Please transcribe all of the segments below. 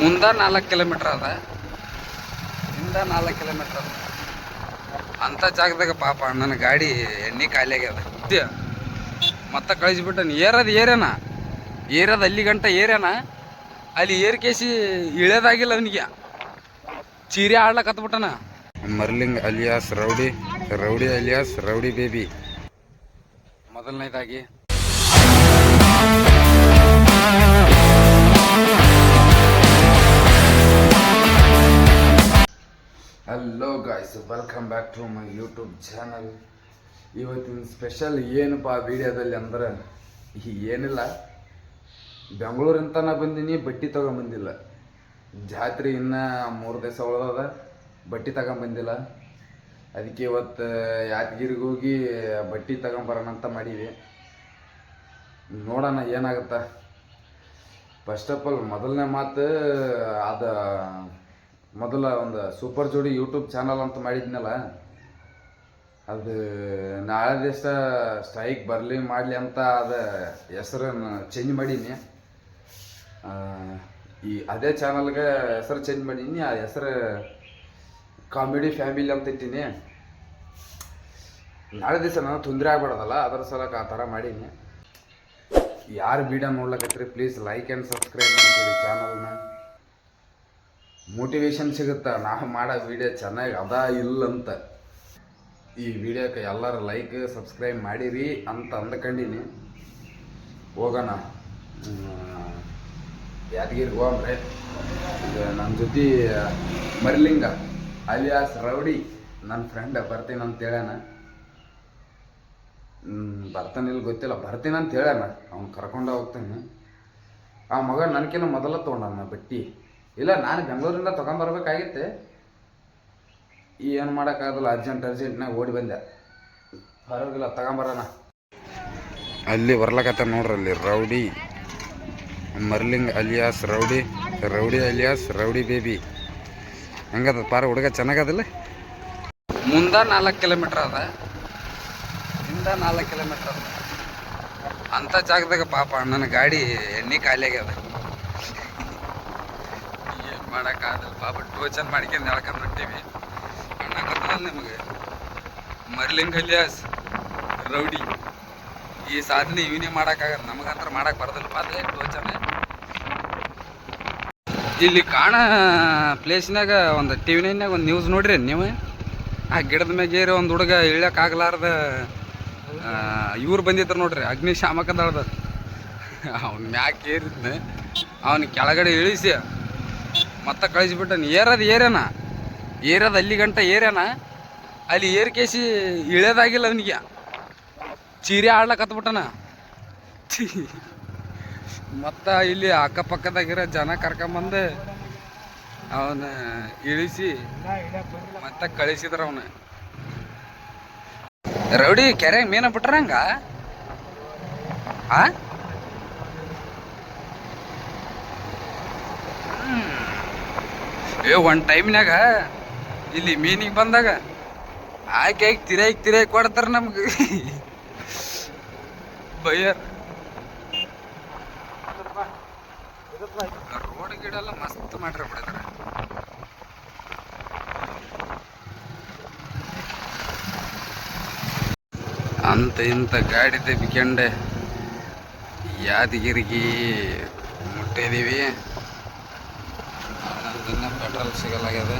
ಮುಂದ 4 ಕಿಲೋಮೀಟರ್ ಅದ, ಹಿಂದ 4 ಕಿಲೋಮೀಟರ್ ಅದ. ಅಂಥ ಜಾಗದಾಗ ಪಾಪ ನನ್ನ ಗಾಡಿ ಎಣ್ಣೆ ಖಾಲಿ ಆಗ್ಯದ. ಮತ್ತೆ ಕಳಿಸ್ಬಿಟ್ಟನ. ಏರದ ಅಲ್ಲಿ ಗಂಟ ಏರ್ಯಾನ, ಅಲ್ಲಿ ಏರ್ಕೇಸಿ ಇಳಿಯೋದಾಗಿಲ್ಲ ಅವನಿಗೆ. ಚೀರೆ ಆಡ್ಲಕ್ಕ ಹತ್ಬಿಟ್ಟನ. ಮರ್ಲಿಂಗ್ alias rowdy, rowdy alias rowdy baby. ಮೊದಲನೇದಾಗಿ hello guys, welcome back to my YouTube channel. ಇವತ್ತಿನ ಸ್ಪೆಷಲ್ ಏನಪ್ಪ ವಿಡಿಯೋದಲ್ಲಿ ಅಂದ್ರೆ ಏನಿಲ್ಲ, ಬೆಂಗಳೂರಿಂದ ನಾ ಬಂದೀನಿ, ಬಟ್ಟೆ ತೊಗೊಂಬಂದಿಲ್ಲ. ಜಾತ್ರೆ ಇನ್ನೂ 3 ದಿವಸ ಉಳ್ದದ, ಬಟ್ಟೆ ತಗೊಂಬಂದಿಲ್ಲ. ಅದಕ್ಕೆ ಇವತ್ತು ಯಾದಗಿರಿಗೆ ಹೋಗಿ ಬಟ್ಟೆ ತಗೊಂಬರೋಣ ಅಂತ ಮಾಡೀವಿ. ನೋಡೋಣ ಏನಾಗುತ್ತಾ. ಫಸ್ಟ್ ಆಫ್ ಆಲ್ ಮೊದಲನೇ ಮಾತು, ಅದು ಮೊದಲ ಒಂದು ಸೂಪರ್ ಜೋಡಿ ಯೂಟ್ಯೂಬ್ ಚಾನಲ್ ಅಂತ ಮಾಡಿದ್ನಲ್ಲ, ಅದು ನಾಳೆ ದಿವಸ ಸ್ಟ್ರೈಕ್ ಬರಲಿ ಮಾಡಲಿ ಅಂತ ಅದು ಹೆಸರನ್ನು ಚೇಂಜ್ ಮಾಡೀನಿ. ಅದೇ ಚಾನಲ್ಗೆ ಹೆಸರು ಚೇಂಜ್ ಮಾಡೀನಿ. ಆ ಹೆಸರು ಕಾಮಿಡಿ ಫ್ಯಾಮಿಲಿ ಅಂತ ಇಟ್ಟೀನಿ. ನಾಳೆ ದಿವಸ ನಾನು ತೊಂದರೆ ಆಗ್ಬಾರ್ದಲ್ಲ, ಅದರ ಸಲಕ್ಕೆ ಆ ಥರ ಮಾಡೀನಿ. ಯಾರು ವಿಡಿಯೋ ನೋಡ್ಲಕತ್ರಿ ಪ್ಲೀಸ್ ಲೈಕ್ ಆ್ಯಂಡ್ ಸಬ್ಸ್ಕ್ರೈಬ್ ಮಾಡ್ತೀವಿ ಚಾನಲ್ನ. ಮೋಟಿವೇಶನ್ ಸಿಗುತ್ತೆ ನಾವು ಮಾಡೋ ವಿಡಿಯೋ ಚೆನ್ನಾಗಿ ಅದ ಇಲ್ಲಂತ. ಈ ವಿಡಿಯೋಕ್ಕೆ ಎಲ್ಲರೂ ಲೈಕ್ ಸಬ್ಸ್ಕ್ರೈಬ್ ಮಾಡಿರಿ ಅಂತ ಅಂದ್ಕೊಂಡೀನಿ. ಹೋಗೋಣ ಯಾದಗಿರಿಗೆ ಹೋಗ್ರೆ. ಇದು ನನ್ನ ಜೊತೆ ಮರ್ಲಿಂಗ ಅಲಿಯಾಸ್ ರೌಡಿ ನನ್ನ ಫ್ರೆಂಡ್ ಬರ್ತೀನಿ ಅಂತ ಹೇಳ್ಯಾನ. ಬರ್ತಾನಿಲ್ಲ ಗೊತ್ತಿಲ್ಲ, ಬರ್ತೀನಿ ಅಂತ ಹೇಳ್ಯಾನ. ಅವ್ನು ಕರ್ಕೊಂಡು ಹೋಗ್ತಾನೆ. ಆ ಮಗ ನನಗಿನ್ನ ಮೊದಲ ತೊಗೊಂಡಮ್ಮ ಬಟ್ಟೆ. ಇಲ್ಲ, ನಾನು ಬೆಂಗಳೂರಿಂದ ತೊಗೊಂಬರ್ಬೇಕಾಗಿತ್ತೆ. ಏನು ಮಾಡೋಕ್ಕಾಗಲ್ಲ, ಅರ್ಜೆಂಟ್ನಾಗ ಓಡಿ ಬಂದೆ. ಪರವಾಗಿಲ್ಲ, ತಗೊಂಬರೋಣ. ಅಲ್ಲಿ ಬರ್ಲಕತ್ತ ನೋಡ್ರಿ, ಅಲ್ಲಿ ರೌಡಿ ಮರ್ಲಿಂಗ್ alias rowdy, rowdy alias rowdy baby. ಹೆಂಗದ ಪಾರ ಹುಡುಗ? ಚೆನ್ನಾಗದಿಲ್ಲ. ಮುಂದ 4 ಕಿಲೋಮೀಟರ್ ಅದ, ಹಿಂದ 4 ಕಿಲೋಮೀಟರ್ ಅದ. ಅಂಥ ಜಾಗದಾಗ ಪಾಪ ನನ್ನ ಗಾಡಿ ಎಣ್ಣೆ ಖಾಲಿ ಆಗ್ಯದ. ಏನು ಮಾಡೋಕ್ಕಾಗಲ್ಲ ಪಾಪ. ಟೋಚನ್ ಮಾಡ್ಕೊಂಡು ಹೇಳ್ಕೊಂಡ್ಬಿಟ್ಟಿವಿ. ಅಣ್ಣ ಗೊತ್ತಲ್ಲ ನಿಮಗೆ, ಮರ್ಲಿಂಗ್ ಅಲಿಯಾಸ್ ರೌಡಿ. ಈ ಸಾಧನೆ ಇವನೇ ಮಾಡೋಕ್ಕಾಗಲ್ಲ, ನಮಗಂತ್ರ ಮಾಡಕ್ಕೆ ಬರೋದಿಲ್ಲ. ಅದೇ ಟೋಚನ್ ಇಲ್ಲಿ ಕಾಣ ಪ್ಲೇಸ್ನಾಗ ಒಂದು TV 9 ಒಂದು ನ್ಯೂಸ್ ನೋಡ್ರಿ ನೀವು. ಆ ಗಿಡದ ಮ್ಯಾಗೇರಿ ಒಂದು ಹುಡುಗ ಇಳ್ಯೋಕ್ಕಾಗಲಾರ್ದ ಇವ್ರು ಬಂದಿದ್ರು ನೋಡ್ರಿ, ಅಗ್ನಿಶಾಮಕ ದಳದ. ಅವ್ನ ಮ್ಯಾಗ ಏರಿದ್ನ, ಅವನ ಕೆಳಗಡೆ ಇಳಿಸಿ ಮತ್ತೆ ಕಳಿಸ್ಬಿಟ್ಟನ. ಏರದ ಅಲ್ಲಿ ಗಂಟ ಏರ್ಯಾನ, ಅಲ್ಲಿ ಏರ್ಕೇಸಿ ಇಳಿಯೋದಾಗಿಲ್ಲ ಅವನಿಗೆ. ಚೀರೆ ಆಡ್ಲಕ್ಕ ಹತ್ಬಿಟ್ಟನ. ಮತ್ತು ಇಲ್ಲಿ ಅಕ್ಕಪಕ್ಕದಾಗಿರೋ ಜನ ಕರ್ಕೊಂಬಂದು ಅವನ ಇಳಿಸಿ ಮತ್ತೆ ಕಳಿಸಿದ್ರ. ಅವನು ರೌಡಿ ಕೆರೆಗೆ ಮೀನ ಬಿಟ್ರಂಗ. ಒಂದು ಟೈಮ್ನಾಗ ಇಲ್ಲಿ ಮೀನಿಗೆ ಬಂದಾಗ ಆಕೆ ತಿರಾಗಿ ಕೊಡ್ತಾರೆ ನಮ್ಗೆ ಬಯ್ಯರ್. ರೋಡ್ ಗಿಡೆಲ್ಲ ಮಸ್ತ್ ಮಾಡ್ರಿ ಬಿಡಿದ್ರೆ. ಅಂತ ಇಂಥ ಗಾಡಿ ತೆಗಿಕೊಂಡೆ ಯಾದಗಿರಿಗೆ ಮುಟ್ಟಿದೀವಿ. ಇನ್ನೂ ಪೆಟ್ರೋಲ್ ಸಿಗಲಾಗ್ಯದ.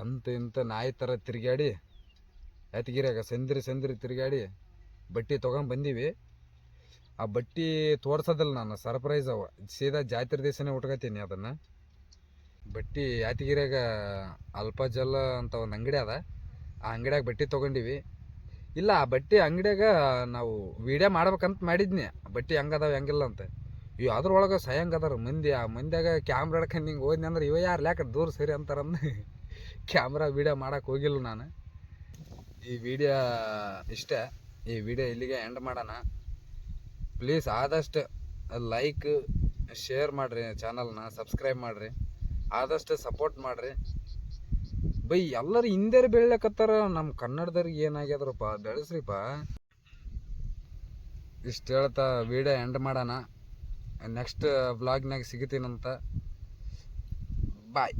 ಅಂತ ಇಂಥ ನಾಯಿ ಥರ ತಿರುಗಾಡಿ ಯಾದಗಿರಿಯಾಗ ಸಂದ್ರಿ ತಿರುಗಾಡಿ ಬಟ್ಟೆ ತೊಗೊಂಬಂದೀವಿ. ಆ ಬಟ್ಟೆ ತೋರ್ಸೋದಿಲ್ಲ ನಾನು, ಸರ್ಪ್ರೈಸ್ ಅವ. ಸೀದಾ ಜಾತ್ರೆ ದಿವಸನೇ ಉಟ್ಕೋತೀನಿ ಅದನ್ನು. ಬಟ್ಟೆ ಯಾದಗಿರಿಯಾಗ ಅಲ್ಪಜಲ್ ಅಂತ ಒಂದು ಅಂಗಡಿ ಅದ, ಆ ಅಂಗಡಿಯಾಗ ಬಟ್ಟೆ ತೊಗೊಂಡಿವಿ. ಇಲ್ಲ ಆ ಬಟ್ಟೆ ಅಂಗಡಿಯಾಗ ನಾವು ವಿಡಿಯೋ ಮಾಡ್ಬೇಕಂತ ಮಾಡಿದ್ನಿ, ಬಟ್ಟೆ ಹೆಂಗದಾವ ಹೆಂಗಿಲ್ಲ ಅಂತ. ಇವು ಅದ್ರೊಳಗೆ ಸಹಂಗ ಅದಾರ ಮಂದಿ. ಆ ಮಂದಿಯಾಗ ಕ್ಯಾಮ್ರಾ ಹಿಡ್ಕೊಂಡು ಹಿಂಗೆ ಹೋದ್ನಿ ಅಂದ್ರೆ ಇವ ಯಾರು ಲ್ಯಾಕ ದೂರ ಸರಿ ಅಂತಾರಂದು ಕ್ಯಾಮ್ರಾ ವಿಡಿಯೋ ಮಾಡೋಕೆ ಹೋಗಿಲ್ಲ ನಾನು. ಈ ವಿಡಿಯೋ ಇಷ್ಟೇ. ಈ ವಿಡಿಯೋ ಇಲ್ಲಿಗೆ ಎಂಡ್ ಮಾಡೋಣ. ಪ್ಲೀಸ್ ಆದಷ್ಟು ಲೈಕ್ ಶೇರ್ ಮಾಡಿರಿ, ಚಾನಲ್ನ ಸಬ್ಸ್ಕ್ರೈಬ್ ಮಾಡಿರಿ, ಆದಷ್ಟು ಸಪೋರ್ಟ್ ಮಾಡಿರಿ ಬೈ. ಎಲ್ಲರೂ ಹಿಂದೆ ಬೆಳಿಲಕತ್ತಾರ, ನಮ್ಮ ಕನ್ನಡದವ್ರಿಗೆ ಏನಾಗ್ಯದ್ರಪ್ಪ, ಬೆಳೆಸ್ರಿಪ್ಪ. ಇಷ್ಟು ಹೇಳ್ತಾ ವಿಡಿಯೋ ಎಂಡ್ ಮಾಡೋಣ. ನೆಕ್ಸ್ಟ್ ವ್ಲಾಗ್ನಾಗ ಸಿಗ್ತೀನಂತ. ಬಾಯ್.